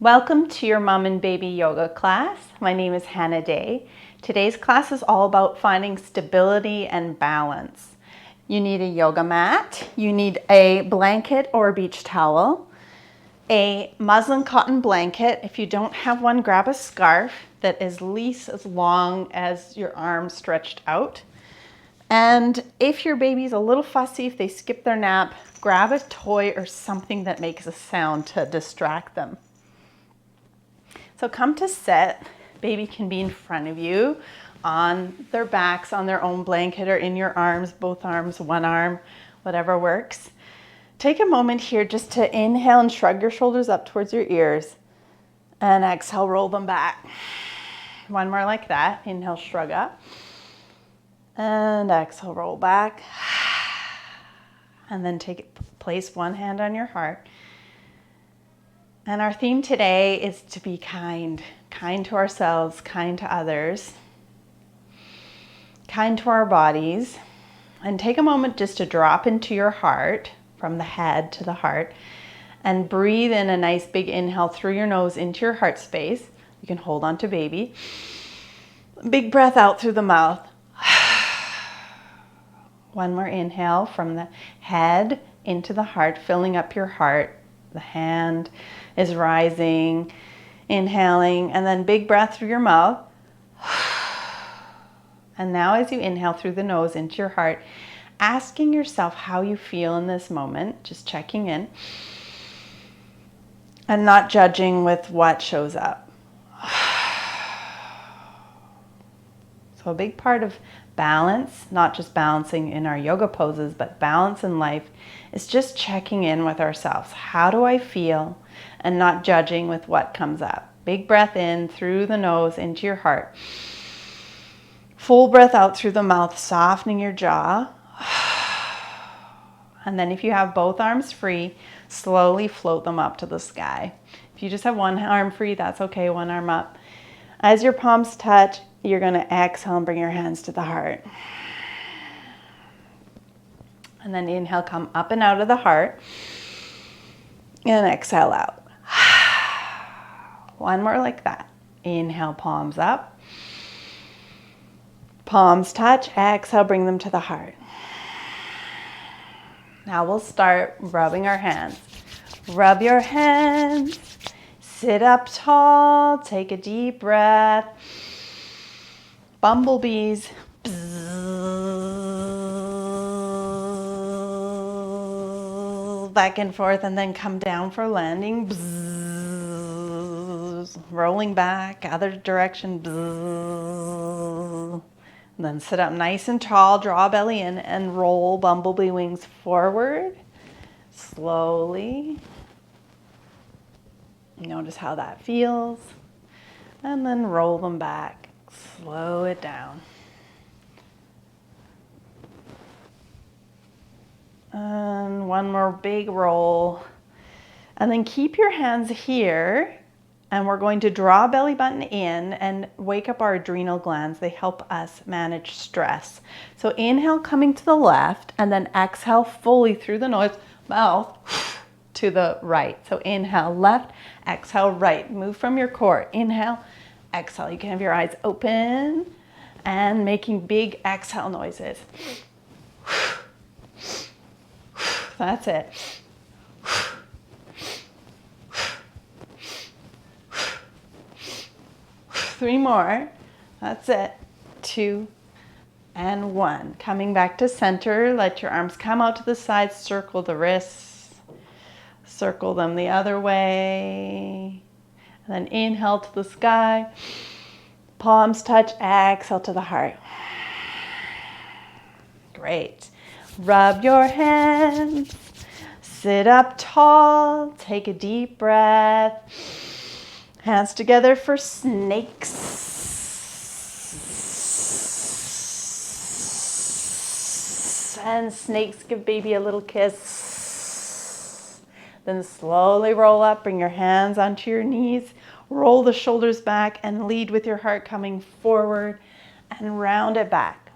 Welcome to your mom and baby yoga class. My name is Hannah Day. Today's class is all about finding stability and balance. You need a yoga mat, you need a blanket or a beach towel, a muslin cotton blanket. If you don't have one, grab a scarf that is at least as long as your arm stretched out. And if your baby's a little fussy, if they skip their nap, grab a toy or something that makes a sound to distract them. So come to sit. Baby can be in front of you, on their backs, on their own blanket, or in your arms, both arms, one arm, whatever works. Take a moment here just to inhale and shrug your shoulders up towards your ears. And exhale, roll them back. One more like that. Inhale, shrug up. And exhale, roll back. And then place one hand on your heart. And our theme today is to be kind to ourselves, kind to others, kind to our bodies. And take a moment just to drop into your heart, from the head to the heart, and breathe in a nice big inhale through your nose into your heart space. You can hold on to baby. Big breath out through the mouth. One more inhale from the head into the heart, filling up your heart. The hand is rising, inhaling, and then big breath through your mouth. And now as you inhale through the nose into your heart, asking yourself how you feel in this moment, just checking in, and not judging with what shows up. So a big part of balance, not just balancing in our yoga poses, but balance in life, is just checking in with ourselves. How do I feel? And not judging with what comes up. Big breath in through the nose into your heart. Full breath out through the mouth, softening your jaw. And then if you have both arms free, slowly float them up to the sky. If you just have one arm free, that's okay, one arm up. As your palms touch, you're going to exhale and bring your hands to the heart. And then inhale, come up and out of the heart. And exhale out. One more like that. Inhale, palms up. Palms touch. Exhale, bring them to the heart. Now we'll start rubbing our hands. Rub your hands. Sit up tall. Take a deep breath. Bumblebees. Back and forth, and then come down for landing. Rolling back, other direction. And then sit up nice and tall, draw belly in, and roll bumblebee wings forward. Slowly. Notice how that feels. And then roll them back. Slow it down. And one more big roll. And then keep your hands here. And we're going to draw belly button in and wake up our adrenal glands. They help us manage stress. So inhale coming to the left, and then exhale fully through the nose, mouth to the right. So inhale left, exhale right. Move from your core. Inhale, exhale. You can have your eyes open and making big exhale noises. That's it. 3 more. That's it. 2 and 1. Coming back to center. Let your arms come out to the sides. Circle the wrists. Circle them the other way. And then inhale to the sky. Palms touch. Exhale to the heart. Great. Rub your hands. Sit up tall. Take a deep breath. Hands together for snakes. And snakes, give baby a little kiss. Then slowly roll up. Bring your hands onto your knees. Roll the shoulders back and lead with your heart coming forward and round it back.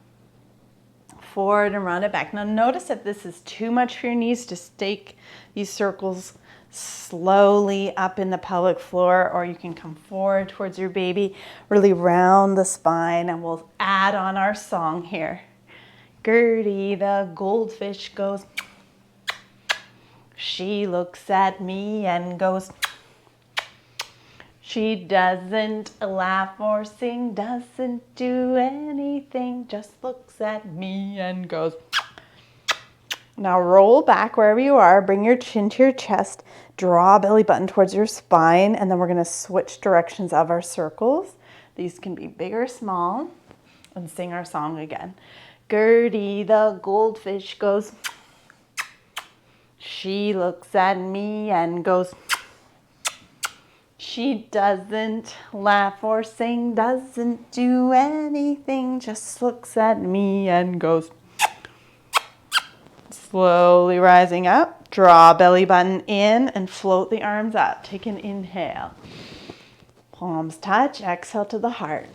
Forward and round it back. Now notice if this is too much for your knees, just take these circles slowly up in the pelvic floor, or you can come forward towards your baby, really round the spine, and we'll add on our song here. Gertie the goldfish goes, she looks at me and goes, she doesn't laugh or sing, doesn't do anything, just looks at me and goes. Now roll back wherever you are, bring your chin to your chest, draw belly button towards your spine, and then we're gonna switch directions of our circles. These can be big or small, and sing our song again. Gertie the goldfish goes, she looks at me and goes, she doesn't laugh or sing, doesn't do anything, just looks at me and goes. Slowly rising up, draw belly button in and float the arms up. Take an inhale. Palms touch, exhale to the heart.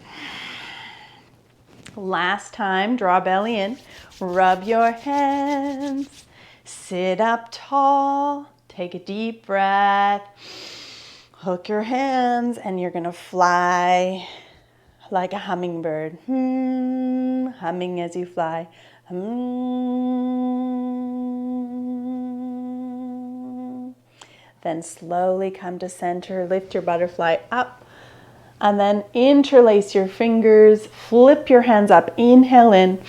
Last time, draw belly in, rub your hands, sit up tall, take a deep breath, hook your hands, and you're gonna fly like a hummingbird. Humming as you fly. Then slowly come to center, lift your butterfly up, and then interlace your fingers, flip your hands up, inhale in,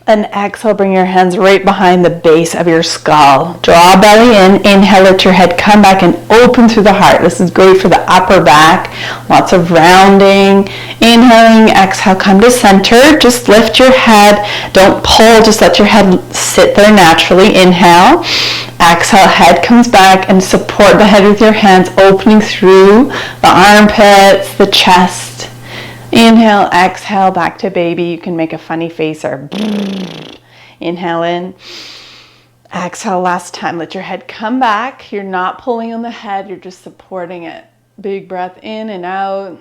and exhale, bring your hands right behind the base of your skull. Draw belly in, inhale, let your head come back and open through the heart. This is great for the upper back, lots of rounding. Inhaling, exhale, come to center, just lift your head, don't pull, just let your head sit there naturally. Inhale, exhale, head comes back, and support the head with your hands, opening through the armpits, the chest. Inhale, exhale, back to baby. You can make a funny face or inhale in. Exhale, last time. Let your head come back. You're not pulling on the head, you're just supporting it. Big breath in and out.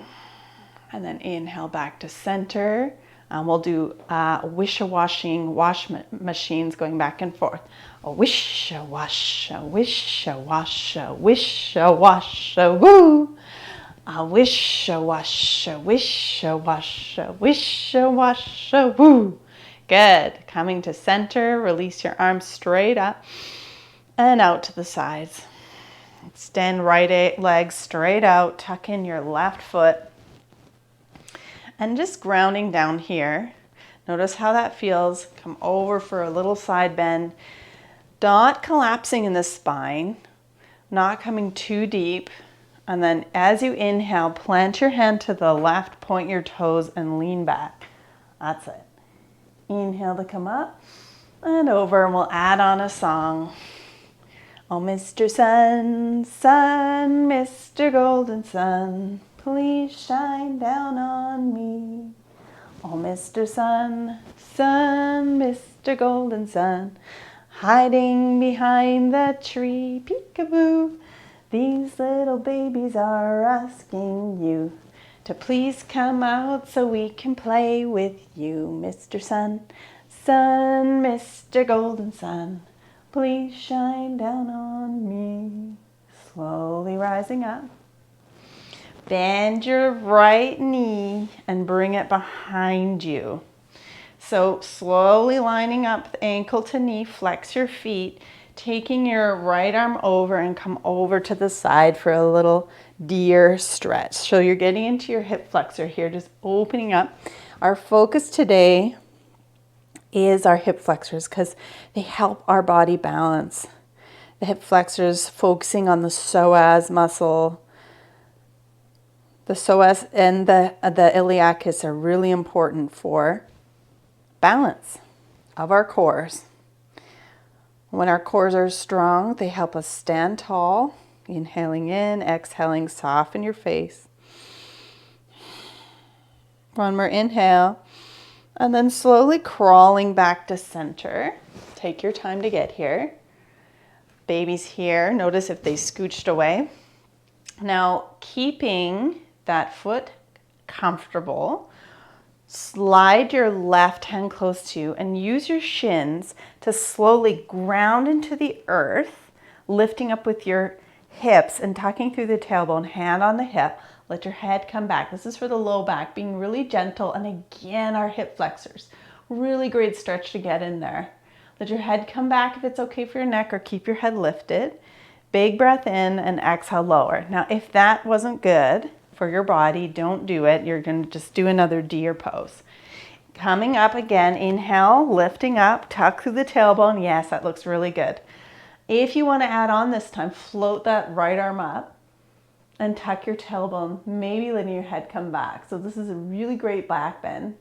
And then inhale back to center. We'll do wish-a-washing wash machines going back and forth. A wish-a-wash, a wish-a-wash, a wish-a-wash, a woo. A wish-a-wash, a wish-a-wash, a wish-a-wash, a woo. Good. Coming to center, release your arms straight up and out to the sides. Extend right leg straight out, tuck in your left foot. And just grounding down here. Notice how that feels. Come over for a little side bend. Not collapsing in the spine, not coming too deep. And then as you inhale, plant your hand to the left, point your toes, and lean back. That's it. Inhale to come up and over, and we'll add on a song. Oh, Mr. Sun, Sun, Mr. Golden Sun, please shine down on me. Oh, Mr. Sun, Sun, Mr. Golden Sun, hiding behind the tree, peekaboo. These little babies are asking you to please come out so we can play with you. Mr. Sun, Sun, Mr. Golden Sun, please shine down on me. Slowly rising up. Bend your right knee and bring it behind you. So slowly lining up the ankle to knee, flex your feet, taking your right arm over and come over to the side for a little deer stretch. So you're getting into your hip flexor here, just opening up. Our focus today is our hip flexors because they help our body balance. The hip flexors focusing on the psoas muscle. The psoas and the iliacus are really important for balance of our cores. When our cores are strong, they help us stand tall. Inhaling in, exhaling, soften your face. One more inhale. And then slowly crawling back to center. Take your time to get here. Baby's here. Notice if they scooched away. Now, keeping that foot comfortable, slide your left hand close to you and use your shins to slowly ground into the earth, lifting up with your hips and tucking through the tailbone, hand on the hip. Let your head come back. This is for the low back, being really gentle. And again, our hip flexors. Really great stretch to get in there. Let your head come back if it's okay for your neck, or keep your head lifted. Big breath in and exhale, lower. Now, if that wasn't good for your body, don't do it. You're going to just do another deer pose. Coming up again, inhale, lifting up, tuck through the tailbone. Yes, that looks really good. If you want to add on this time, float that right arm up and tuck your tailbone, maybe letting your head come back. So this is a really great back bend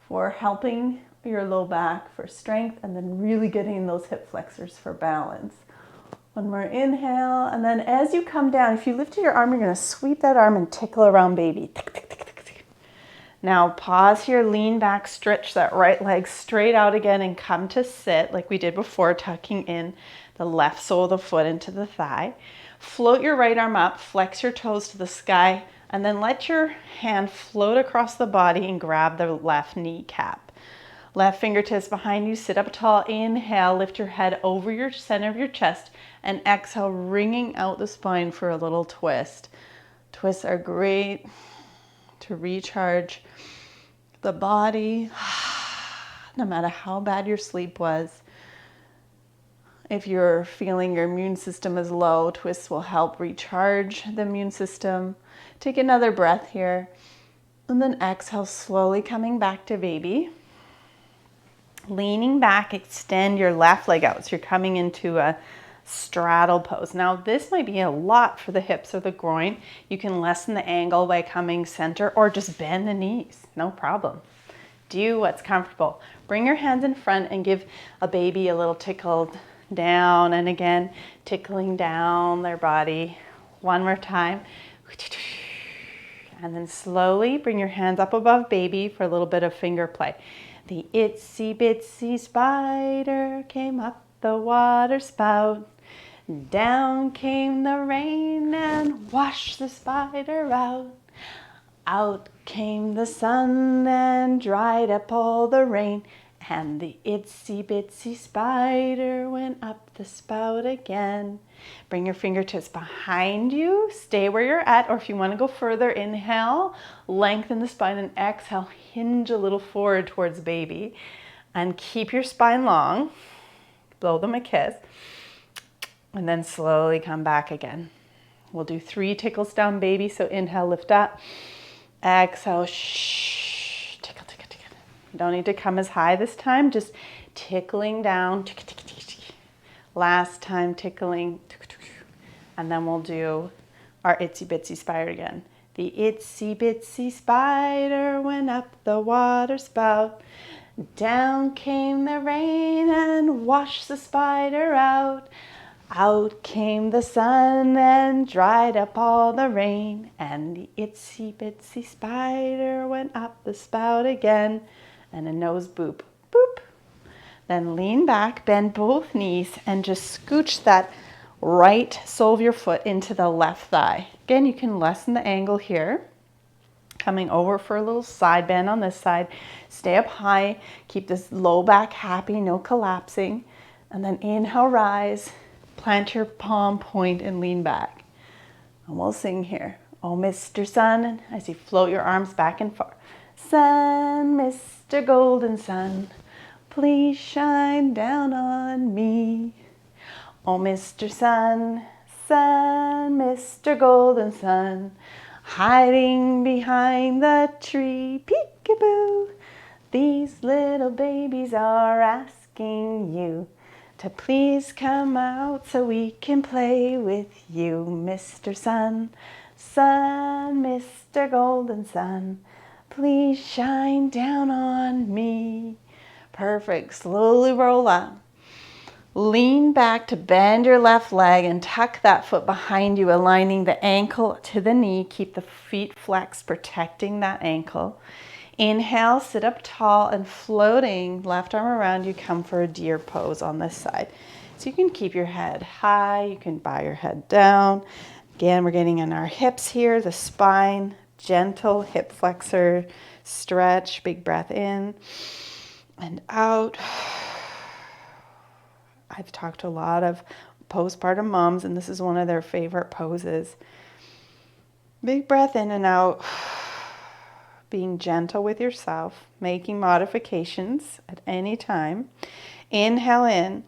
for helping your low back for strength, and then really getting those hip flexors for balance. One more inhale, and then as you come down, if you lifted your arm, you're going to sweep that arm and tickle around baby. Now pause here, lean back, stretch that right leg straight out again, and come to sit like we did before, tucking in the left sole of the foot into the thigh. Float your right arm up, flex your toes to the sky, and then let your hand float across the body and grab the left kneecap. Left fingertips behind you, sit up tall. Inhale, lift your head over your center of your chest, and exhale, wringing out the spine for a little twist. Twists are great to recharge the body, no matter how bad your sleep was. If you're feeling your immune system is low, twists will help recharge the immune system. Take another breath here, and then exhale, slowly coming back to baby. Leaning back, extend your left leg out, so you're coming into a straddle pose. Now this might be a lot for the hips or the groin. You can lessen the angle by coming center, or just bend the knees, no problem. Do what's comfortable. Bring your hands in front and give a baby a little tickle down, and again tickling down their body. One more time, and then slowly bring your hands up above baby for a little bit of finger play. The itsy bitsy spider came up the water spout. Down came the rain and washed the spider out. Out came the sun and dried up all the rain. And the itsy bitsy spider went up the spout again. Bring your fingertips behind you. Stay where you're at, or if you want to go further, inhale, lengthen the spine, and exhale, hinge a little forward towards baby. And keep your spine long. Blow them a kiss. And then slowly come back again. We'll do 3 tickles down baby. So inhale, lift up. Exhale, shh. Tickle, tickle, tickle. You don't need to come as high this time. Just tickling down. Tickle, tickle, tickle, tickle. Last time tickling. And then we'll do our itsy bitsy spider again. The itsy bitsy spider went up the water spout. Down came the rain and washed the spider out. Out came the sun and dried up all the rain. And the itsy bitsy spider went up the spout again. And a nose boop, boop. Then lean back, bend both knees, and just scooch that right sole of your foot into the left thigh. Again, you can lessen the angle here. Coming over for a little side bend on this side. Stay up high. Keep this low back happy, no collapsing. And then inhale, rise. Plant your palm, point, and lean back. And we'll sing here. Oh, Mr. Sun, as you float your arms back and forth. Sun, Mr. Golden Sun, please shine down on me. Oh, Mr. Sun, Sun, Mr. Golden Sun, hiding behind the tree, peekaboo. These little babies are asking you to please come out so we can play with you. Mr. Sun, Sun, Mr. Golden Sun, please shine down on me. Perfect. Slowly roll up. Lean back to bend your left leg and tuck that foot behind you, aligning the ankle to the knee. Keep the feet flexed, protecting that ankle. Inhale, sit up tall, and floating left arm around you, come for a deer pose on this side. So you can keep your head high, you can bow your head down. Again, we're getting in our hips here, the spine, gentle hip flexor stretch, big breath in and out. I've talked a lot of postpartum moms, and this is one of their favorite poses. Big breath in and out. Being gentle with yourself, making modifications at any time. Inhale in,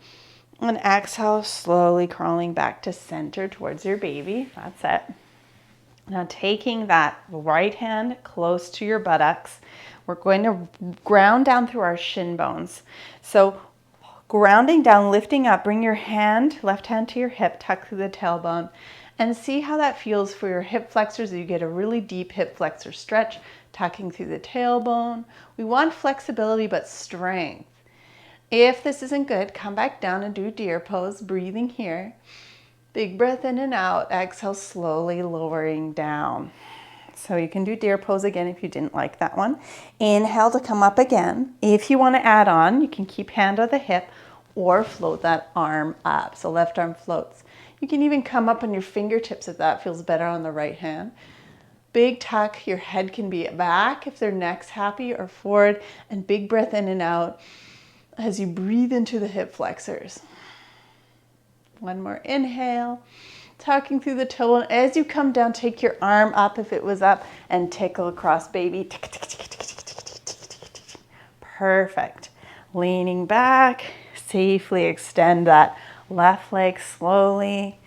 and exhale, slowly crawling back to center towards your baby. That's it. Now taking that right hand close to your buttocks, we're going to ground down through our shin bones. So grounding down, lifting up, bring your hand, left hand to your hip, tuck through the tailbone, and see how that feels for your hip flexors. You get a really deep hip flexor stretch, tucking through the tailbone. We want flexibility but strength. If this isn't good, come back down and do deer pose, breathing here. Big breath in and out, exhale, slowly lowering down. So you can do deer pose again if you didn't like that one. Inhale to come up again. If you want to add on, you can keep hand on the hip or float that arm up. So left arm floats. You can even come up on your fingertips if that feels better on the right hand. Big tuck, your head can be back if their neck's happy, or forward, and big breath in and out as you breathe into the hip flexors. One more inhale, tucking through the tailbone. As you come down, take your arm up if it was up and tickle across, baby. Perfect. Leaning back, safely extend that left leg slowly.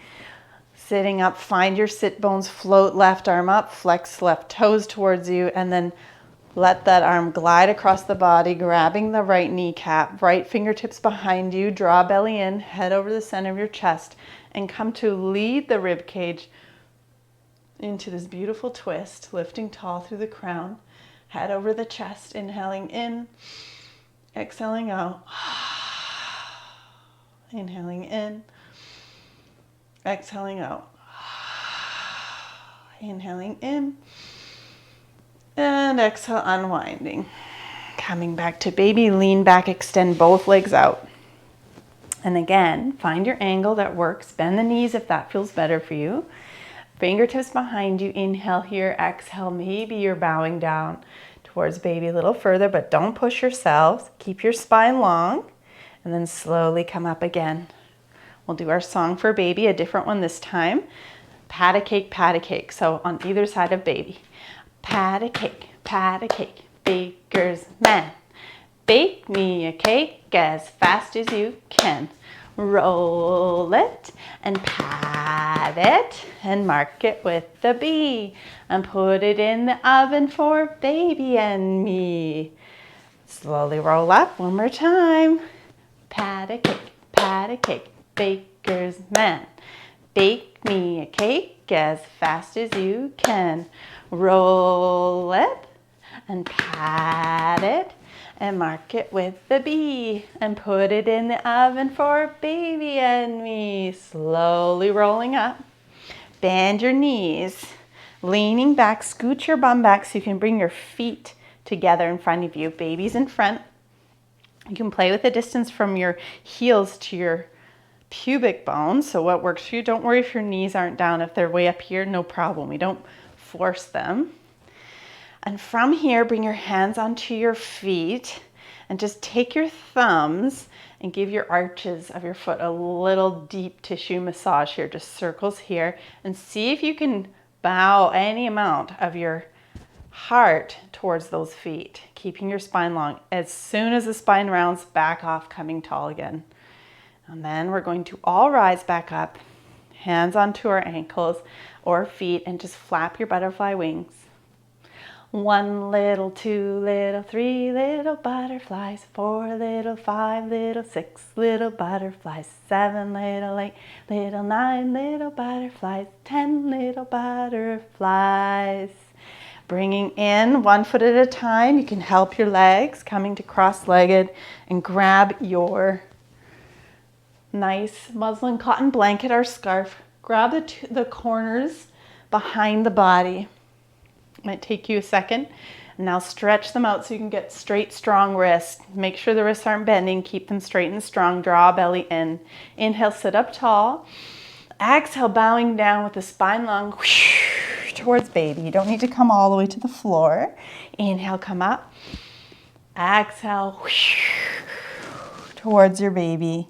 Sitting up, find your sit bones, float left arm up, flex left toes towards you, and then let that arm glide across the body, grabbing the right kneecap, right fingertips behind you, draw belly in, head over the center of your chest, and come to lead the rib cage into this beautiful twist, lifting tall through the crown, head over the chest, inhaling in, exhaling out, inhaling in, exhaling out, inhaling in, and exhale, unwinding. Coming back to baby, lean back, extend both legs out. And again, find your angle that works. Bend the knees if that feels better for you. Fingertips behind you, inhale here, exhale, maybe you're bowing down towards baby a little further, but don't push yourselves. Keep your spine long, and then slowly come up again. We'll do our song for baby, a different one this time. Pat a cake, pat a cake. So on either side of baby. Pat a cake, baker's man. Bake me a cake as fast as you can. Roll it and pat it and mark it with the B and put it in the oven for baby and me. Slowly roll up one more time. Pat a cake, baker's man. Bake me a cake as fast as you can. Roll it and pat it and mark it with the B and put it in the oven for baby and me. Slowly rolling up. Bend your knees. Leaning back, scoot your bum back so you can bring your feet together in front of you. Baby's in front. You can play with the distance from your heels to your pubic bone. So what works for you? Don't worry if your knees aren't down. If they're way up here, no problem. We don't force them. And from here, bring your hands onto your feet and just take your thumbs and give your arches of your foot a little deep tissue massage here, just circles here, and see if you can bow any amount of your heart towards those feet, keeping your spine long. As soon as the spine rounds, back off, coming tall again. And then we're going to all rise back up, hands onto our ankles or feet, and just flap your butterfly wings. 1 little, 2 little, 3 little butterflies, 4 little, 5 little, 6 little butterflies, 7 little, 8 little, 9 little butterflies, 10 little butterflies. Bringing in 1 foot at a time. You can help your legs, coming to cross-legged, and grab your nice muslin cotton blanket or scarf. Grab the corners behind the body. Might take you a second. And now stretch them out so you can get straight, strong wrists. Make sure the wrists aren't bending. Keep them straight and strong. Draw belly in. Inhale, sit up tall. Exhale, bowing down with the spine long towards baby. You don't need to come all the way to the floor. Inhale, come up. Exhale towards your baby.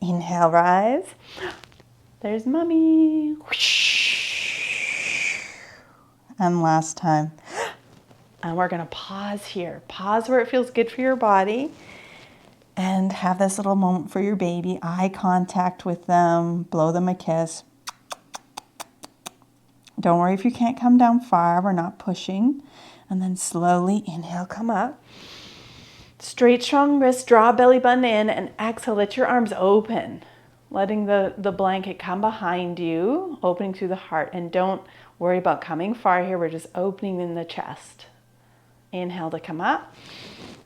Inhale, rise. There's mommy. And last time. And we're gonna pause here. Pause where it feels good for your body. And have this little moment for your baby. Eye contact with them. Blow them a kiss. Don't worry if you can't come down far. We're not pushing. And then slowly inhale, come up. Straight, strong wrists, draw belly button in, and exhale, let your arms open. Letting the blanket come behind you, opening through the heart. And don't worry about coming far here. We're just opening in the chest. Inhale to come up.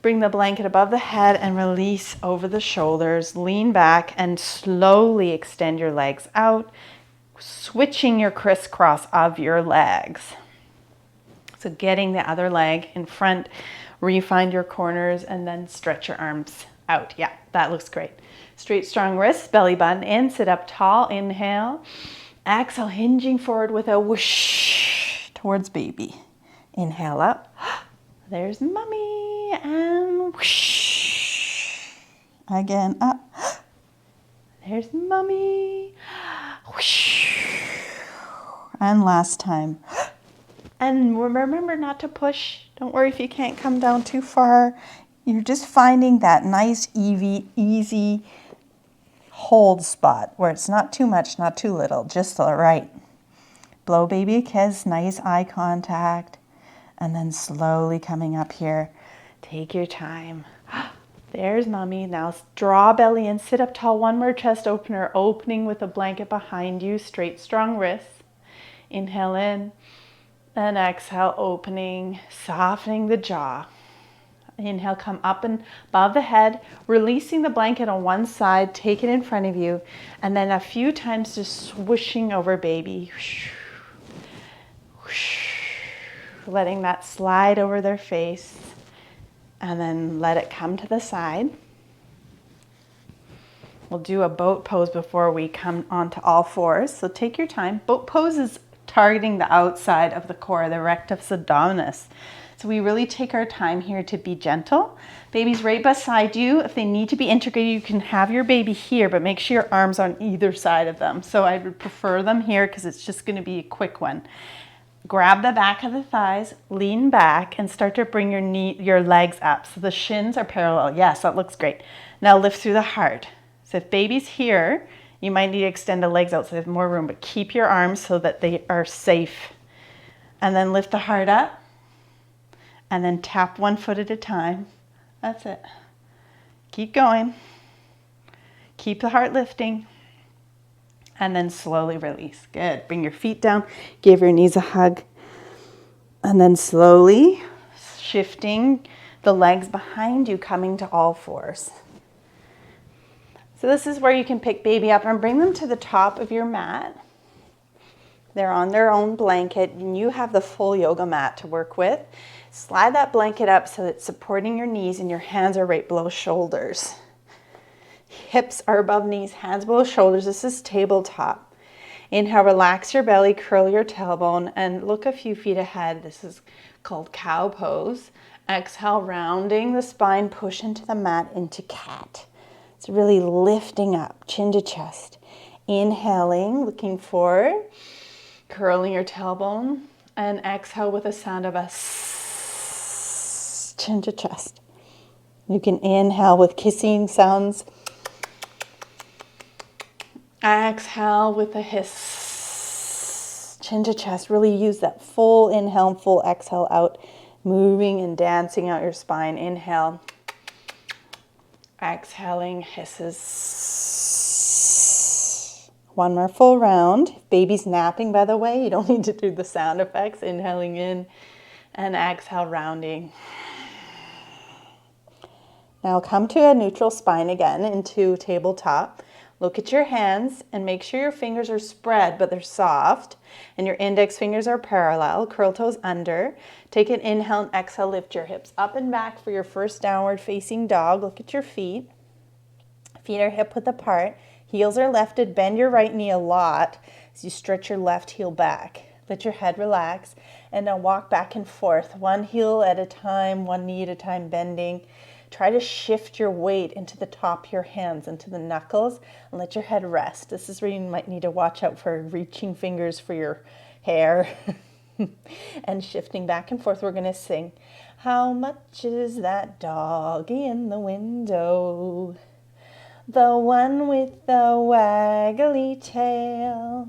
Bring the blanket above the head and release over the shoulders. Lean back and slowly extend your legs out, switching your crisscross of your legs. So getting the other leg in front, refind your corners, and then stretch your arms out. Yeah, that looks great. Straight, strong wrists, belly button in, sit up tall, inhale. Exhale, hinging forward with a whoosh towards baby. Inhale up. There's mommy, and whoosh. Again, up. There's mommy. Whoosh. And last time. And remember not to push. Don't worry if you can't come down too far. You're just finding that nice, easy hold spot where it's not too much, not too little, just the right. Blow baby a kiss, nice eye contact. And then slowly coming up here. Take your time. There's mommy. Now draw belly in, sit up tall. One more chest opener, opening with a blanket behind you. Straight, strong wrists. Inhale in. And exhale, opening, softening the jaw. Inhale, come up and above the head, releasing the blanket on one side, take it in front of you. And then a few times just swooshing over baby. Letting that slide over their face, and then let it come to the side. We'll do a boat pose before we come onto all fours, so take your time. Boat pose is targeting the outside of the core, the rectus abdominis. So we really take our time here to be gentle. Baby's right beside you. If they need to be integrated, you can have your baby here, but make sure your arms on either side of them. So I would prefer them here because it's just going to be a quick one. Grab the back of the thighs, lean back, and start to bring your legs up. So the shins are parallel. Yes, that looks great. Now lift through the heart. So if baby's here, you might need to extend the legs out so there's more room, but keep your arms so that they are safe. And then lift the heart up, and then tap one foot at a time. That's it. Keep going. Keep the heart lifting. And then slowly release. Good. Bring your feet down. Give your knees a hug. And then slowly shifting the legs behind you, coming to all fours. So this is where you can pick baby up and bring them to the top of your mat. They're on their own blanket, and you have the full yoga mat to work with. Slide that blanket up so it's supporting your knees and your hands are right below shoulders. Hips are above knees, hands below shoulders. This is tabletop. Inhale, relax your belly, curl your tailbone, and look a few feet ahead. This is called cow pose. Exhale, rounding the spine, push into the mat, into cat. It's really lifting up, chin to chest. Inhaling, looking forward, curling your tailbone, and exhale with a sound of a s, chin to chest. You can inhale with kissing sounds. Exhale with a hiss, chin to chest. Really use that full inhale and full exhale out, moving and dancing out your spine. Inhale, exhaling, hisses. One more full round. If baby's napping, by the way, you don't need to do the sound effects. Inhaling in and exhale, rounding. Now come to a neutral spine again into tabletop. Look at your hands and make sure your fingers are spread, but they're soft. And your index fingers are parallel. Curl toes under. Take an inhale and exhale. Lift your hips up and back for your first downward facing dog. Look at your feet. Feet are hip width apart. Heels are lifted. Bend your right knee a lot as you stretch your left heel back. Let your head relax. And now walk back and forth. One heel at a time, one knee at a time, bending. Try to shift your weight into the top of your hands, into the knuckles, and let your head rest. This is where you might need to watch out for reaching fingers for your hair and shifting back and forth. We're going to sing, how much is that doggy in the window? The one with the waggly tail.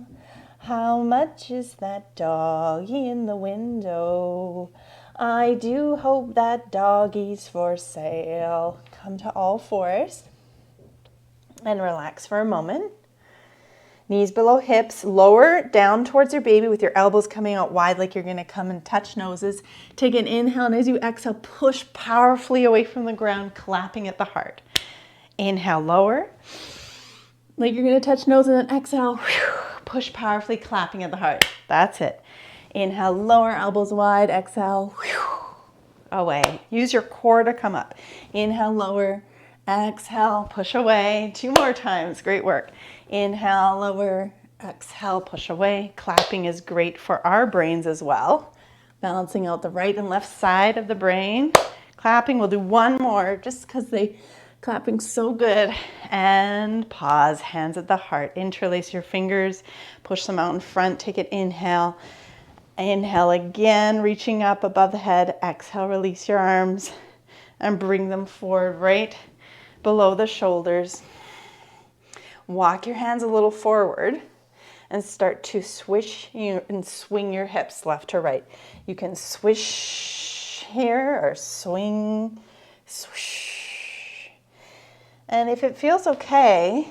How much is that doggy in the window? I do hope that doggy's for sale. Come to all fours and relax for a moment. Knees below hips, lower down towards your baby with your elbows coming out wide like you're going to come and touch noses. Take an inhale, and as you exhale, push powerfully away from the ground, clapping at the heart. Inhale, lower, like you're going to touch nose, and then exhale, push powerfully, clapping at the heart. That's it. Inhale, lower, elbows wide, exhale, away. Use your core to come up. Inhale, lower, exhale, push away. 2 more times, great work. Inhale, lower, exhale, push away. Clapping is great for our brains as well. Balancing out the right and left side of the brain. Clapping, we'll do 1 more just because clapping so good. And pause, hands at the heart. Interlace your fingers, push them out in front. Take it, inhale. Inhale again, reaching up above the head. Exhale, release your arms and bring them forward right below the shoulders. Walk your hands a little forward and start to swish and swing your hips left to right. You can swish here or swing, swish. And if it feels okay,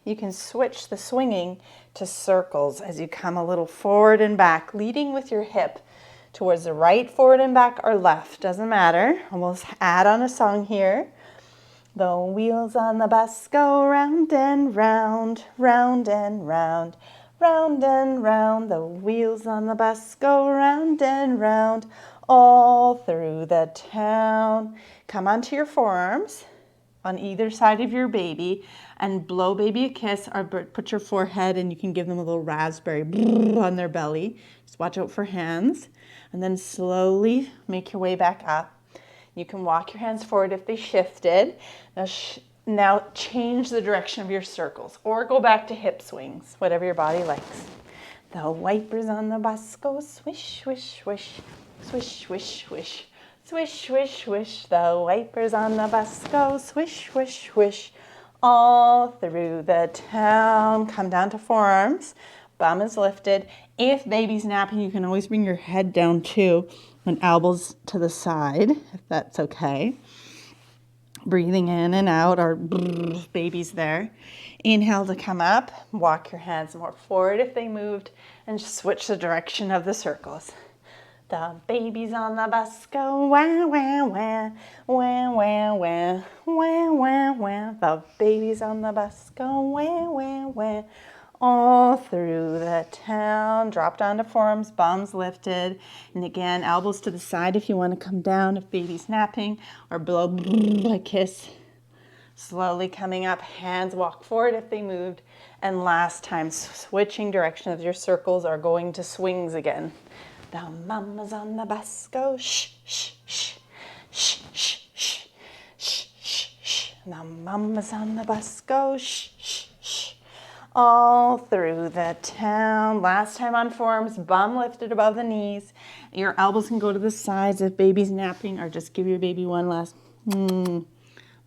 you can switch the swinging to circles as you come a little forward and back, leading with your hip towards the right, forward and back, or left, doesn't matter. And we'll add on a song here. The wheels on the bus go round and round, round and round, round and round. The wheels on the bus go round and round, all through the town. Come onto your forearms on either side of your baby and blow baby a kiss, or put your forehead and you can give them a little raspberry on their belly. Just watch out for hands. And then slowly make your way back up. You can walk your hands forward if they shifted. Now change the direction of your circles or go back to hip swings, whatever your body likes. The wipers on the bus go swish, swish, swish, swish, swish, swish. Swish, swish, swish, the wipers on the bus go swish, swish, swish, all through the town. Come down to forearms, bum is lifted. If baby's napping, you can always bring your head down too, and elbows to the side, if that's okay. Breathing in and out, or baby's there. Inhale to come up, walk your hands more forward if they moved, and just switch the direction of the circles. The babies on the bus go wah, wah, wah, wah, wah, wah, wah, wah, wah. The babies on the bus go wah, wah, wah, all through the town. Drop down to forearms, bums lifted. And again, elbows to the side if you want to come down if baby's napping, or blow a kiss. Slowly coming up, hands walk forward if they moved. And last time, switching direction of your circles or going to swings again. The mamas on the bus go shh, shh, shh, shh, shh, shh, shh, shh, shh. The mamas on the bus go shh, shh, shh, all through the town. Last time on forearms, bum lifted above the knees. Your elbows can go to the sides if baby's napping, or just give your baby one last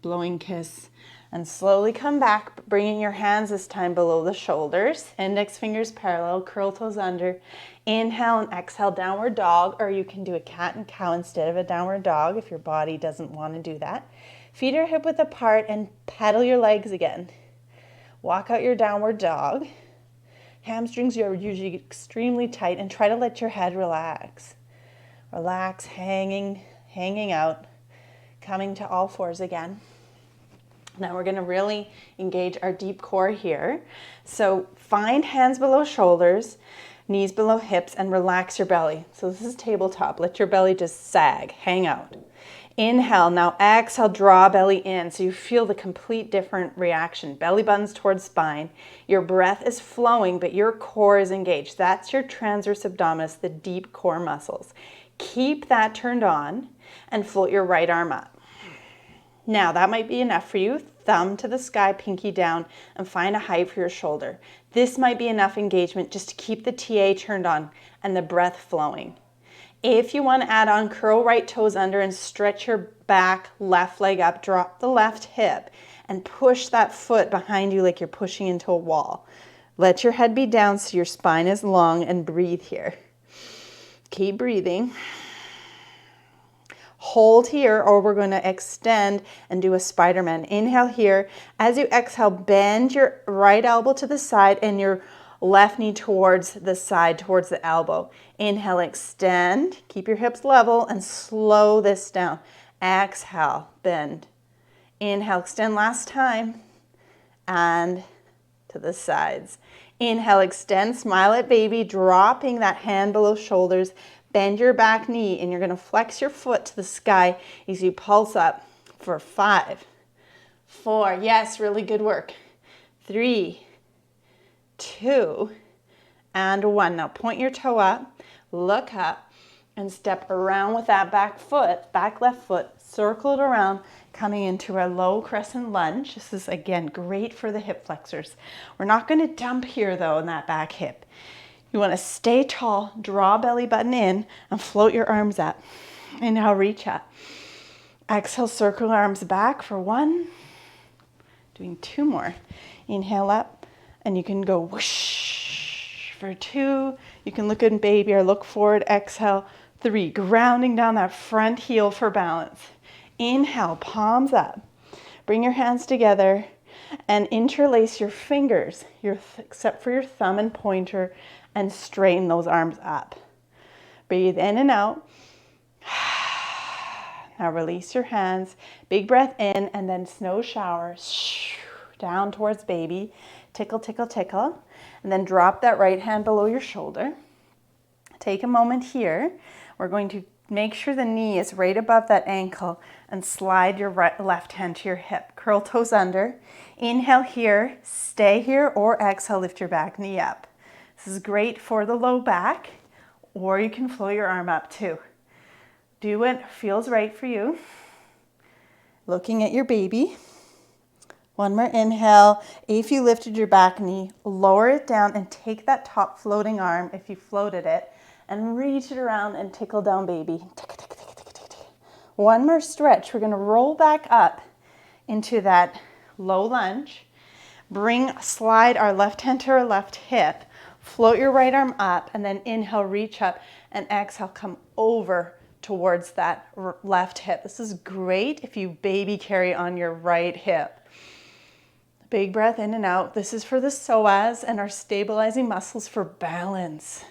blowing kiss. And slowly come back, bringing your hands this time below the shoulders. Index fingers parallel, curl toes under. Inhale and exhale, downward dog, or you can do a cat and cow instead of a downward dog if your body doesn't want to do that. Feet are hip width apart and pedal your legs again. Walk out your downward dog. Hamstrings are usually extremely tight, and try to let your head relax. Relax, hanging out, coming to all fours again. Now we're going to really engage our deep core here. So find hands below shoulders, knees below hips, and relax your belly. So this is tabletop. Let your belly just sag, hang out. Inhale, now exhale, draw belly in so you feel the complete different reaction. Belly buttons towards spine. Your breath is flowing, but your core is engaged. That's your transverse abdominis, the deep core muscles. Keep that turned on and float your right arm up. Now that might be enough for you. Thumb to the sky, pinky down, and find a height for your shoulder. This might be enough engagement just to keep the TA turned on and the breath flowing. If you want to add on, curl right toes under and stretch your back left leg up, drop the left hip, and push that foot behind you like you're pushing into a wall. Let your head be down so your spine is long, and breathe here. Keep breathing. Hold here, or we're going to extend and do a Spider-Man. Inhale here. As you exhale, bend your right elbow to the side and your left knee towards the side, towards the elbow. Inhale, extend. Keep your hips level and slow this down. Exhale, bend. Inhale, extend last time. And to the sides. Inhale, extend, smile at baby, dropping that hand below shoulders. Bend your back knee, and you're going to flex your foot to the sky as you pulse up for 5, 4, yes, really good work, 3, 2, and 1. Now point your toe up, look up, and step around with that back foot, back left foot, circle it around, coming into a low crescent lunge. This is, again, great for the hip flexors. We're not going to dump here, though, in that back hip. You want to stay tall, draw belly button in, and float your arms up. Inhale, reach up. Exhale, circle arms back for 1. Doing 2 more. Inhale up, and you can go whoosh for 2. You can look at baby or look forward. Exhale, 3. Grounding down that front heel for balance. Inhale, palms up. Bring your hands together and interlace your fingers, except for your thumb and pointer, and straighten those arms up. Breathe in and out. Now release your hands. Big breath in, and then snow shower. Down towards baby. Tickle, tickle, tickle. And then drop that right hand below your shoulder. Take a moment here. We're going to make sure the knee is right above that ankle and slide your left hand to your hip. Curl toes under. Inhale here, stay here, or exhale, lift your back knee up. This is great for the low back, or you can flow your arm up too. Do what feels right for you. Looking at your baby. 1 more inhale. If you lifted your back knee, lower it down and take that top floating arm, if you floated it, and reach it around and tickle down baby. 1 more stretch. We're going to roll back up into that low lunge. Slide our left hand to our left hip. Float your right arm up, and then inhale, reach up, and exhale, come over towards that left hip. This is great if you baby carry on your right hip. Big breath in and out. This is for the psoas and our stabilizing muscles for balance.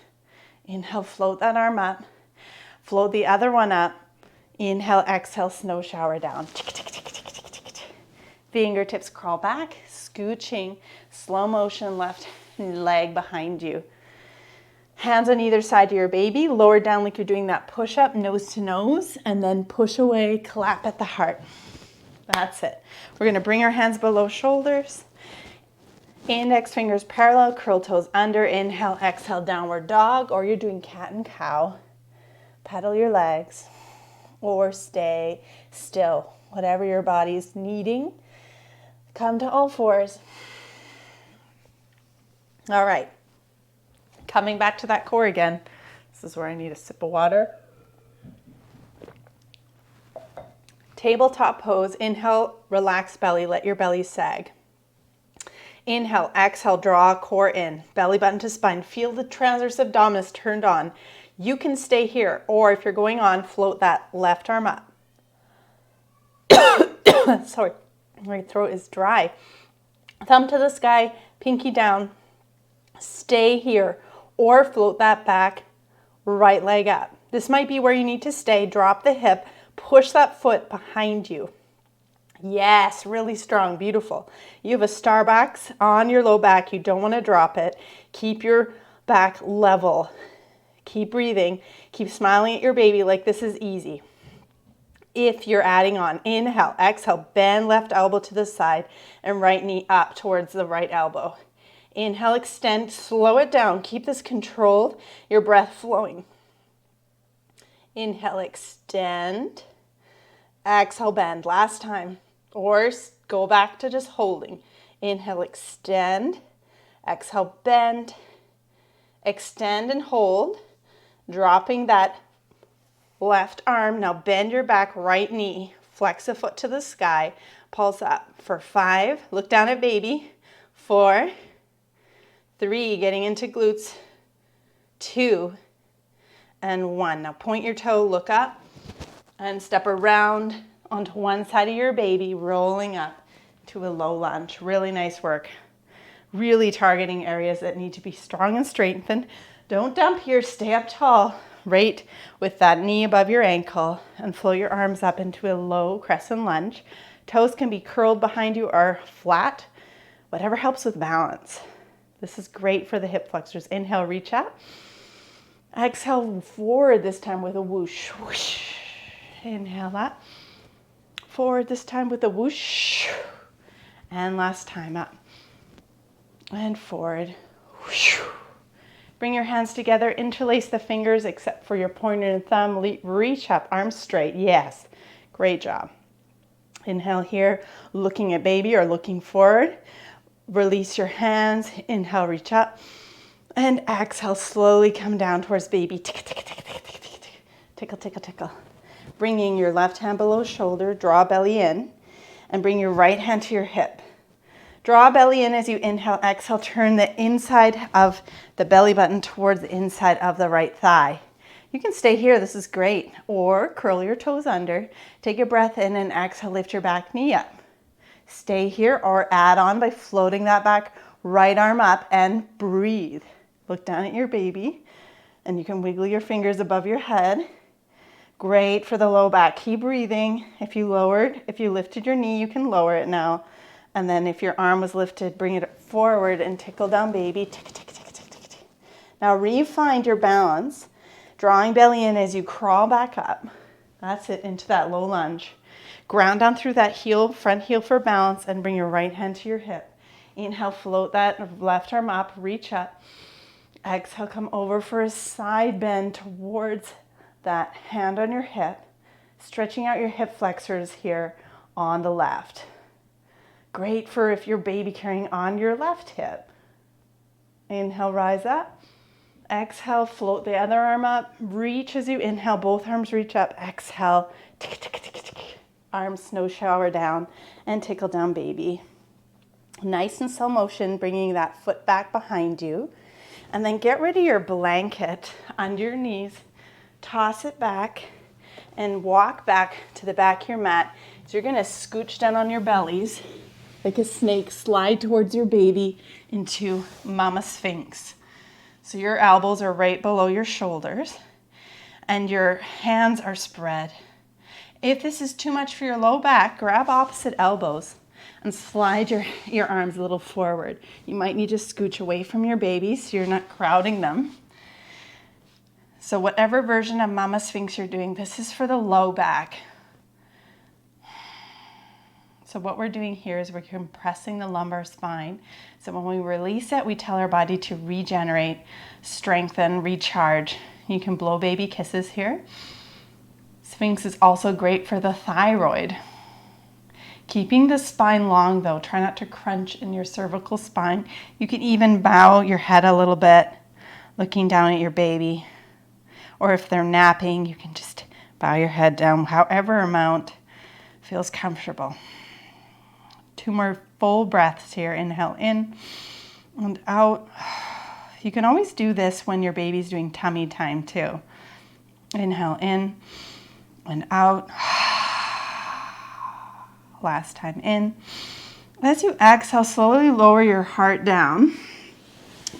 Inhale, float that arm up. Float the other one up. Inhale, exhale, snow shower down. Fingertips crawl back, scooching, slow motion, left leg behind you. Hands on either side of your baby, lower down like you're doing that push-up, nose to nose, and then push away, clap at the heart. That's it. We're going to bring our hands below shoulders. Index fingers parallel, curl toes under. Inhale, exhale, downward dog, or you're doing cat and cow. Pedal your legs, or stay still. Whatever your body's needing. Come to all fours. All right. Coming back to that core again. This is where I need a sip of water. Tabletop pose. Inhale, relax belly, let your belly sag. Inhale, exhale, draw core in, belly button to spine. Feel the transverse abdominis turned on. You can stay here, or if you're going on, float that left arm up. Sorry, my throat is dry. Thumb to the sky, pinky down. Stay here, or float that back right leg up. This might be where you need to stay. Drop the hip, push that foot behind you. Yes, really strong, beautiful. You have a Starbucks on your low back. You don't want to drop it. Keep your back level. Keep breathing. Keep smiling at your baby like this is easy. If you're adding on, inhale, exhale, bend left elbow to the side and right knee up towards the right elbow. Inhale, extend, slow it down. Keep this controlled, your breath flowing. Inhale, extend. Exhale, bend. Last time. Or go back to just holding. Inhale, extend. Exhale, bend. Extend and hold. Dropping that left arm. Now bend your back, right knee. Flex a foot to the sky. Pulse up for 5. Look down at baby. 4, 3, getting into glutes. 2, and 1. Now point your toe, look up, and step around onto one side of your baby, rolling up to a low lunge. Really nice work. Really targeting areas that need to be strong and strengthened. Don't dump here, stay up tall, right with that knee above your ankle, and flow your arms up into a low crescent lunge. Toes can be curled behind you or flat, whatever helps with balance. This is great for the hip flexors. Inhale, reach up. Exhale, forward this time with a whoosh. Whoosh. Inhale up. Forward this time with a whoosh. And last time up. And forward. Whoosh. Bring your hands together. Interlace the fingers except for your pointer and thumb. Reach up, arms straight. Yes. Great job. Inhale here, looking at baby or looking forward. Release your hands. Inhale, reach up. And exhale, slowly come down towards baby. Tickle, tickle, tickle, tickle, tickle, tickle, tickle, tickle. Bringing your left hand below shoulder, draw belly in, and bring your right hand to your hip. Draw belly in as you inhale, exhale, turn the inside of the belly button towards the inside of the right thigh. You can stay here, this is great. Or curl your toes under, take a breath in and exhale, lift your back knee up. Stay here or add on by floating that back right arm up and breathe. Look down at your baby and you can wiggle your fingers above your head. Great for the low back. Keep breathing. If you lifted your knee, you can lower it now. And then if your arm was lifted, bring it forward and tickle down baby. Tick, tick, tick, tick, tick, tick. Now re-find your balance, drawing belly in as you crawl back up. That's it, into that low lunge. Ground down through that heel, front heel for balance, and bring your right hand to your hip. Inhale, float that left arm up, reach up. Exhale, come over for a side bend towards that hand on your hip, stretching out your hip flexors here on the left. Great for if your baby carrying on your left hip. Inhale, rise up. Exhale, float the other arm up. Reach as you inhale, both arms reach up. Exhale, tick, tick, tick, tick. Arms snow shower down and tickle down baby. Nice and slow motion, bringing that foot back behind you. And then get rid of your blanket under your knees. Toss it back and walk back to the back of your mat. So you're going to scooch down on your bellies like a snake, slide towards your baby into Mama Sphinx. So your elbows are right below your shoulders and your hands are spread. If this is too much for your low back, grab opposite elbows and slide your arms a little forward. You might need to scooch away from your baby so you're not crowding them. So whatever version of Mama Sphinx you're doing, this is for the low back. So what we're doing here is we're compressing the lumbar spine. So when we release it, we tell our body to regenerate, strengthen, recharge. You can blow baby kisses here. Sphinx is also great for the thyroid. Keeping the spine long though, try not to crunch in your cervical spine. You can even bow your head a little bit, looking down at your baby. Or if they're napping, you can just bow your head down, however amount feels comfortable. 2 more full breaths here. Inhale in and out. You can always do this when your baby's doing tummy time too. Inhale in and out. Last time in. As you exhale, slowly lower your heart down.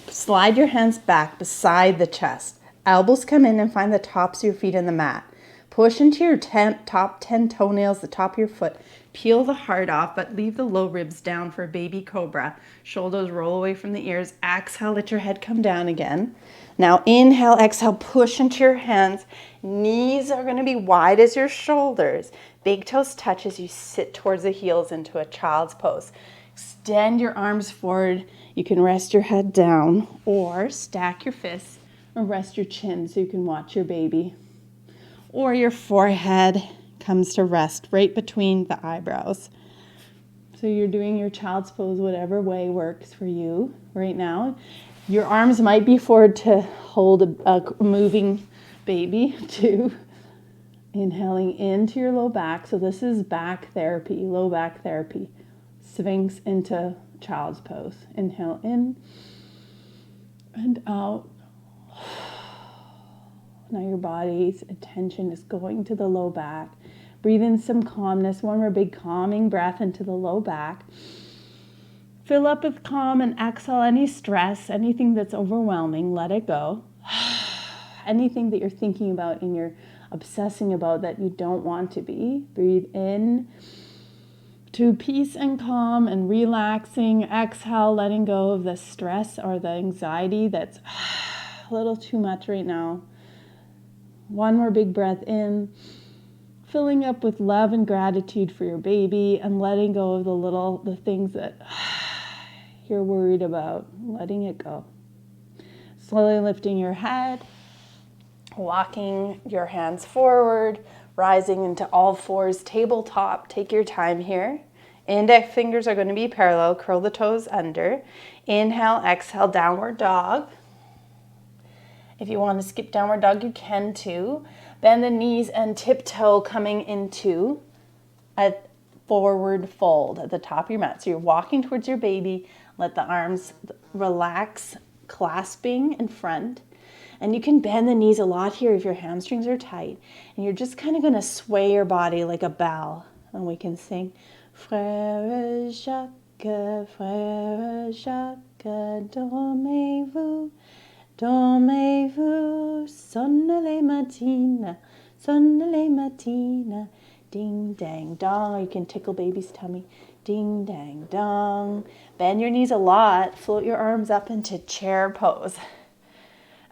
Slide your hands back beside the chest. Elbows come in and find the tops of your feet in the mat. Push into your top 10 toenails, the top of your foot. Peel the heart off, but leave the low ribs down for baby cobra. Shoulders roll away from the ears. Exhale, let your head come down again. Now inhale, exhale, push into your hands. Knees are going to be wide as your shoulders. Big toes touch as you sit towards the heels into a child's pose. Extend your arms forward. You can rest your head down or stack your fists or rest your chin so you can watch your baby. Or your forehead comes to rest right between the eyebrows. So you're doing your child's pose whatever way works for you right now. Your arms might be forward to hold a moving baby too. Inhaling into your low back. So this is back therapy, low back therapy. Sphinx into child's pose. Inhale in and out. Now your body's attention is going to the low back. Breathe in some calmness. One more big calming breath into the low back. Fill up with calm and exhale any stress, anything that's overwhelming, let it go. Anything that you're thinking about and you're obsessing about that you don't want to be. Breathe in to peace and calm and relaxing. Exhale, letting go of the stress or the anxiety that's a little too much right now. One more big breath in. Filling up with love and gratitude for your baby and letting go of the things that you're worried about, letting it go. Slowly lifting your head, walking your hands forward, rising into all fours, tabletop. Take your time here. Index fingers are going to be parallel, curl the toes under. Inhale, exhale, downward dog. If you want to skip downward dog, you can too. Bend the knees and tiptoe coming into a forward fold at the top of your mat. So you're walking towards your baby. Let the arms relax, clasping in front. And you can bend the knees a lot here if your hamstrings are tight. And you're just kind of going to sway your body like a bell. And we can sing, Frère Jacques, dormez-vous. Dormez-vous, sonne les matines, ding dang dong. You can tickle baby's tummy, ding dang dong. Bend your knees a lot, float your arms up into chair pose.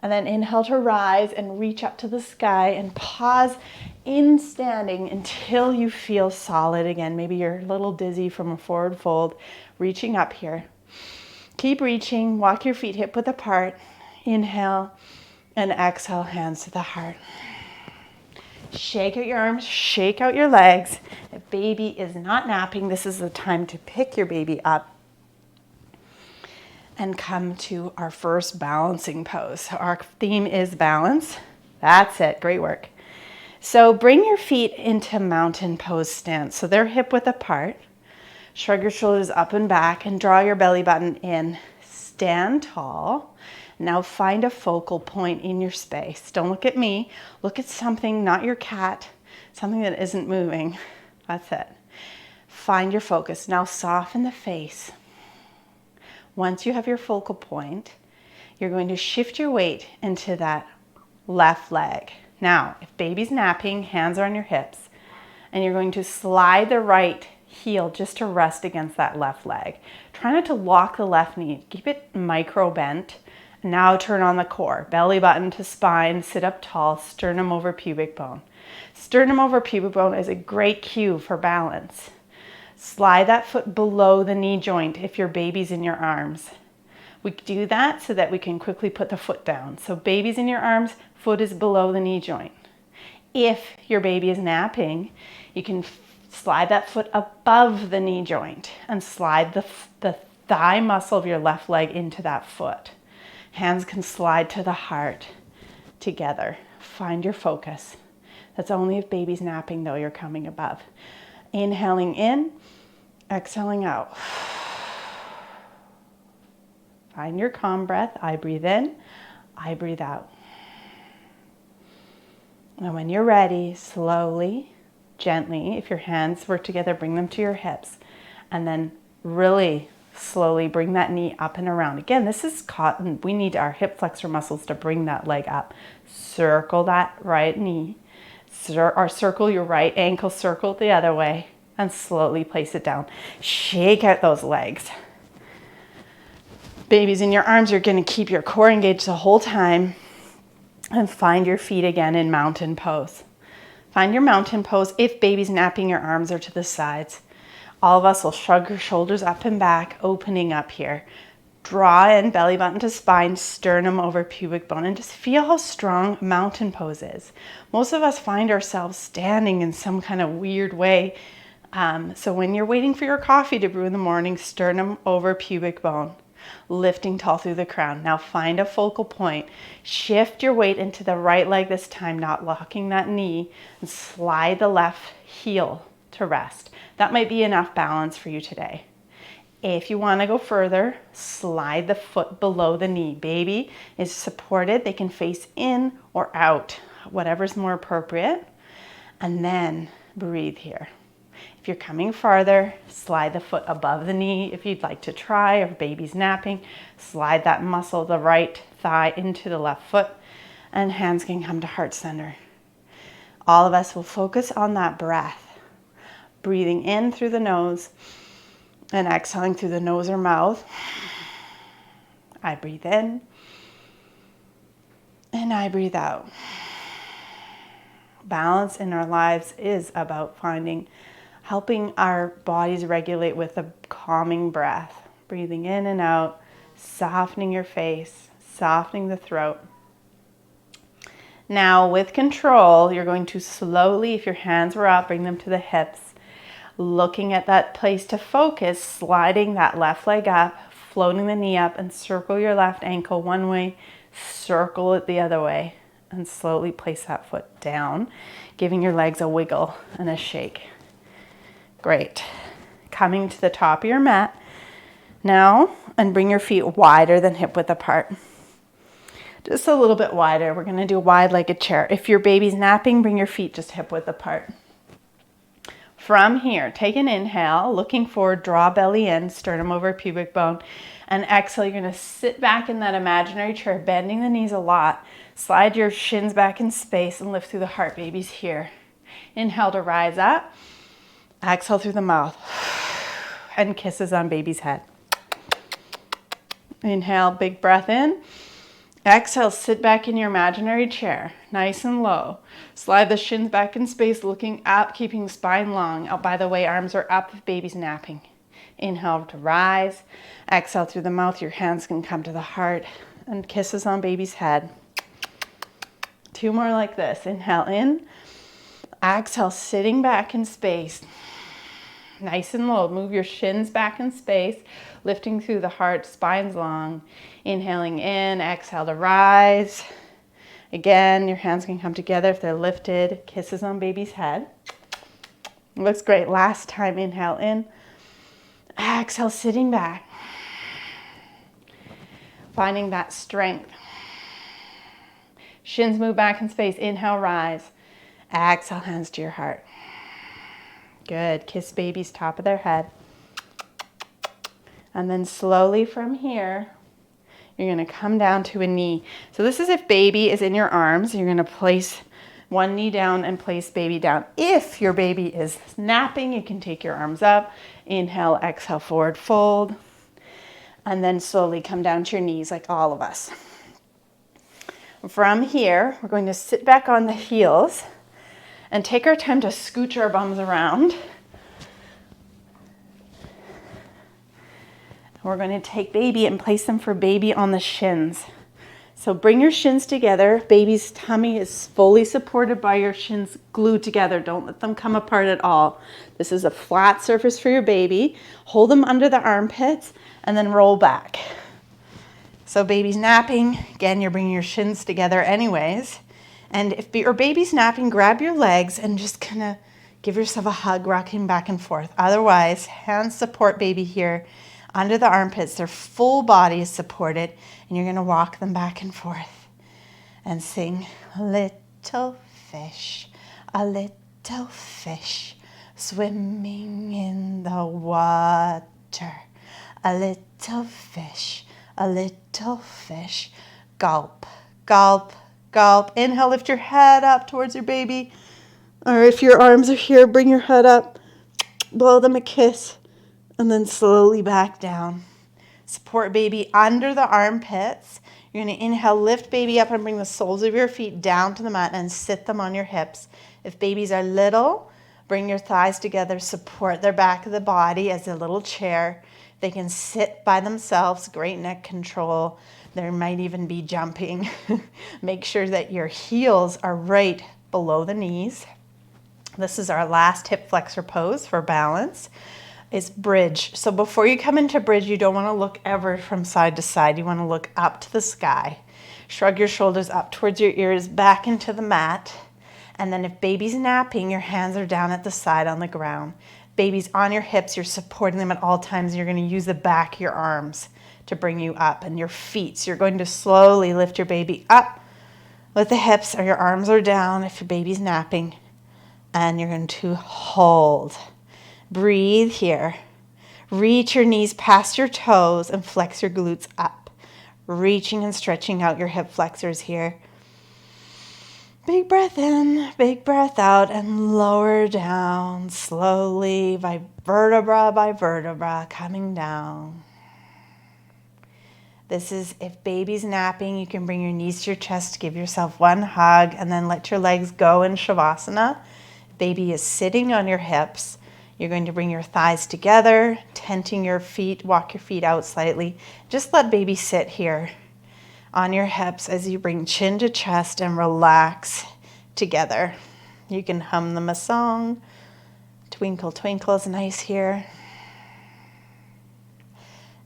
And then inhale to rise and reach up to the sky and pause in standing until you feel solid again. Maybe you're a little dizzy from a forward fold, reaching up here. Keep reaching, walk your feet hip width apart. Inhale and exhale, hands to the heart. Shake out your arms, shake out your legs. If baby is not napping, this is the time to pick your baby up and come to our first balancing pose. So our theme is balance. That's it, great work. So bring your feet into mountain pose stance. So they're hip width apart. Shrug your shoulders up and back and draw your belly button in. Stand tall. Now find a focal point in your space. Don't look at me. Look at something, not your cat, something that isn't moving. That's it. Find your focus. Now soften the face. Once you have your focal point, you're going to shift your weight into that left leg. Now, if baby's napping, hands are on your hips, and you're going to slide the right heel just to rest against that left leg. Try not to lock the left knee. Keep it micro bent. Now turn on the core, belly button to spine, sit up tall, sternum over pubic bone. Sternum over pubic bone is a great cue for balance. Slide that foot below the knee joint if your baby's in your arms. We do that so that we can quickly put the foot down. So baby's in your arms, foot is below the knee joint. If your baby is napping, you can slide that foot above the knee joint and slide the thigh muscle of your left leg into that foot. Hands can slide to the heart together. Find your focus. That's only if baby's napping though, you're coming above. Inhaling in, exhaling out. Find your calm breath. I breathe in, I breathe out. And when you're ready, slowly, gently, if your hands work together, bring them to your hips. And then really slowly bring that knee up and around. Again, this is cotton. We need our hip flexor muscles to bring that leg up. Circle that right knee. Or circle your right ankle, circle it the other way, and slowly place it down. Shake out those legs. Baby's in your arms, you're going to keep your core engaged the whole time. And find your feet again in mountain pose. Find your mountain pose. If baby's napping, your arms are to the sides. All of us will shrug your shoulders up and back, opening up here. Draw in, belly button to spine, sternum over pubic bone, and just feel how strong mountain pose is. Most of us find ourselves standing in some kind of weird way, So when you're waiting for your coffee to brew in the morning, sternum over pubic bone, lifting tall through the crown. Now find a focal point. Shift your weight into the right leg this time, not locking that knee, and slide the left heel to rest. That might be enough balance for you today. If you want to go further, slide the foot below the knee. Baby is supported. They can face in or out, whatever's more appropriate. And then breathe here. If you're coming farther, slide the foot above the knee if you'd like to try. If baby's napping, slide that muscle, the right thigh, into the left foot, and hands can come to heart center. All of us will focus on that breath. Breathing in through the nose and exhaling through the nose or mouth. I breathe in and I breathe out. Balance in our lives is about helping our bodies regulate with a calming breath. Breathing in and out, softening your face, softening the throat. Now with control, you're going to slowly, if your hands were up, bring them to the hips. Looking at that place to focus, sliding that left leg up, floating the knee up, and circle your left ankle one way, circle it the other way, and slowly place that foot down, giving your legs a wiggle and a shake. Great. Coming to the top of your mat now, and bring your feet wider than hip width apart. Just a little bit wider. We're going to do wide like a chair. If your baby's napping, bring your feet just hip width apart. From here, take an inhale, looking forward, draw belly in, sternum over pubic bone, and exhale. You're going to sit back in that imaginary chair, bending the knees a lot. Slide your shins back in space and lift through the heart. Baby's here. Inhale to rise up. Exhale through the mouth. And kisses on baby's head. Inhale, big breath in. Exhale, sit back in your imaginary chair, nice and low. Slide the shins back in space, looking up, keeping spine long. Oh, by the way, arms are up if baby's napping. Inhale to rise. Exhale through the mouth. Your hands can come to the heart, and kisses on baby's head. 2 more like this. Inhale in. Exhale, sitting back in space. Nice and low. Move your shins back in space, lifting through the heart, spine's long. Inhaling in, exhale to rise. Again, your hands can come together if they're lifted. Kisses on baby's head. Looks great. Last time, inhale in. Exhale, sitting back. Finding that strength. Shins move back in space. Inhale, rise. Exhale, hands to your heart. Good. Kiss baby's top of their head. And then slowly from here, you're going to come down to a knee. So this is if baby is in your arms. You're going to place one knee down and place baby down. If your baby is napping, you can take your arms up. Inhale, exhale, forward fold. And then slowly come down to your knees like all of us. From here, we're going to sit back on the heels and take our time to scooch our bums around. We're going to take baby and place them for baby on the shins. So bring your shins together. Baby's tummy is fully supported by your shins glued together. Don't let them come apart at all. This is a flat surface for your baby. Hold them under the armpits and then roll back. So baby's napping. Again, you're bringing your shins together anyways. And if your baby's napping, grab your legs and just kind of give yourself a hug, rocking back and forth. Otherwise, hands support baby here under the armpits. Their full body is supported, and you're going to walk them back and forth and sing, little fish, swimming in the water. A little fish, gulp, gulp, gulp. Inhale, lift your head up towards your baby. Or if your arms are here, bring your head up, blow them a kiss, and then slowly back down. Support baby under the armpits. You're going to inhale, lift baby up and bring the soles of your feet down to the mat and sit them on your hips. If babies are little, bring your thighs together, support their back of the body as a little chair. They can sit by themselves, great neck control. There might even be jumping. Make sure that your heels are right below the knees. This is our last hip flexor pose for balance. It's bridge. So before you come into bridge, you don't want to look ever from side to side. You want to look up to the sky. Shrug your shoulders up towards your ears, back into the mat. And then if baby's napping, your hands are down at the side on the ground. Baby's on your hips, you're supporting them at all times. You're going to use the back of your arms to bring you up, and your feet. So you're going to slowly lift your baby up with the hips, or your arms are down if your baby's napping. And you're going to hold. Breathe here. Reach your knees past your toes and flex your glutes up. Reaching and stretching out your hip flexors here. Big breath in, big breath out, and lower down slowly by vertebra, coming down. This is if baby's napping, you can bring your knees to your chest, give yourself one hug, and then let your legs go in Shavasana. Baby is sitting on your hips. You're going to bring your thighs together, tenting your feet, walk your feet out slightly. Just let baby sit here on your hips as you bring chin to chest and relax together. You can hum them a song. Twinkle, twinkle is nice here.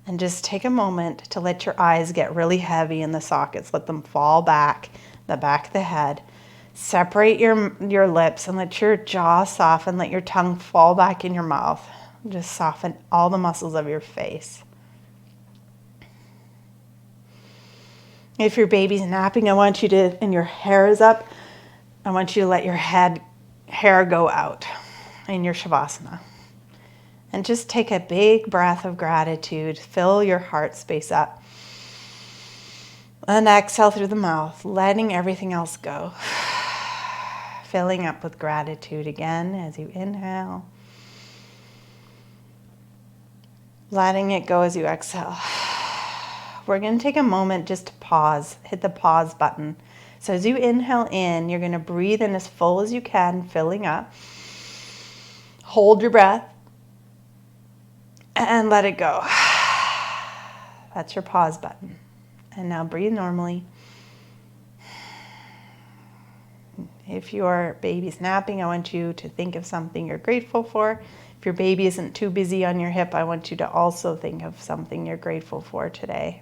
And just take a moment to let your eyes get really heavy in the sockets. Let them fall back, the back of the head. Separate your lips and let your jaw soften. Let your tongue fall back in your mouth. Just soften all the muscles of your face. If your baby's napping, I want you to, and your hair is up, I want you to let your hair go out in your Shavasana. And just take a big breath of gratitude. Fill your heart space up. And exhale through the mouth, letting everything else go. Filling up with gratitude again as you inhale. Letting it go as you exhale. We're going to take a moment just to pause. Hit the pause button. So as you inhale in, you're going to breathe in as full as you can, filling up. Hold your breath. And let it go. That's your pause button. And now breathe normally. If your baby's napping, I want you to think of something you're grateful for. If your baby isn't too busy on your hip, I want you to also think of something you're grateful for today.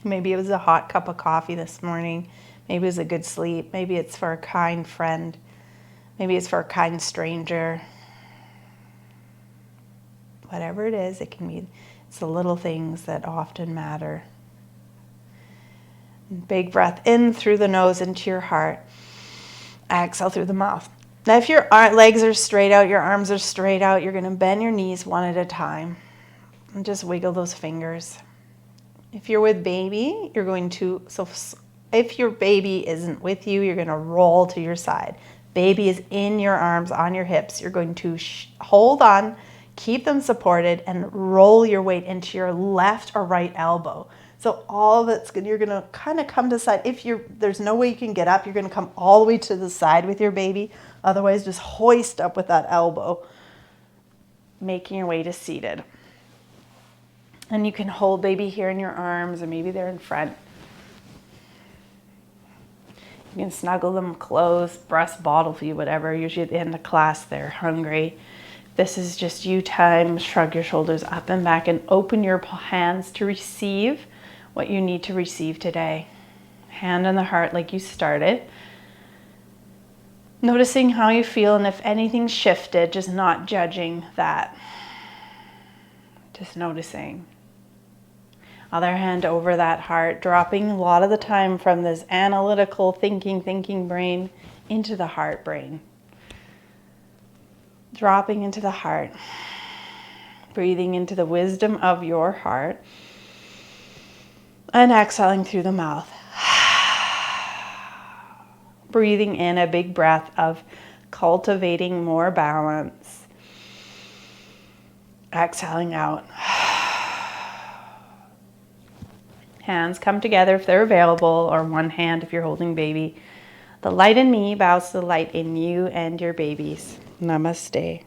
Maybe it was a hot cup of coffee this morning. Maybe it was a good sleep. Maybe it's for a kind friend. Maybe it's for a kind stranger. Whatever it is, it can be. It's the little things that often matter. Big breath in through the nose into your heart. Exhale through the mouth. Now if your legs are straight out, your arms are straight out, you're going to bend your knees one at a time. And just wiggle those fingers. If you're with baby, you're going to, if your baby isn't with you, you're going to roll to your side. Baby is in your arms, on your hips. You're going to hold on. Keep them supported and roll your weight into your left or right elbow. So all that's good, you're going to kind of come to the side. If there's no way you can get up, you're going to come all the way to the side with your baby. Otherwise, just hoist up with that elbow, making your way to seated. And you can hold baby here in your arms, or maybe they're in front. You can snuggle them close, breast bottle feed, whatever. Usually at the end of class, they're hungry. This is just you time. Shrug your shoulders up and back and open your hands to receive what you need to receive today. Hand on the heart like you started. Noticing how you feel, and if anything's shifted, just not judging that. Just noticing. Other hand over that heart, dropping a lot of the time from this analytical thinking brain into the heart brain. Dropping into the heart, breathing into the wisdom of your heart, and exhaling through the mouth. Breathing in a big breath of cultivating more balance. Exhaling out. Hands come together if they're available, or one hand if you're holding baby. The light in me bows to the light in you and your babies. Namaste.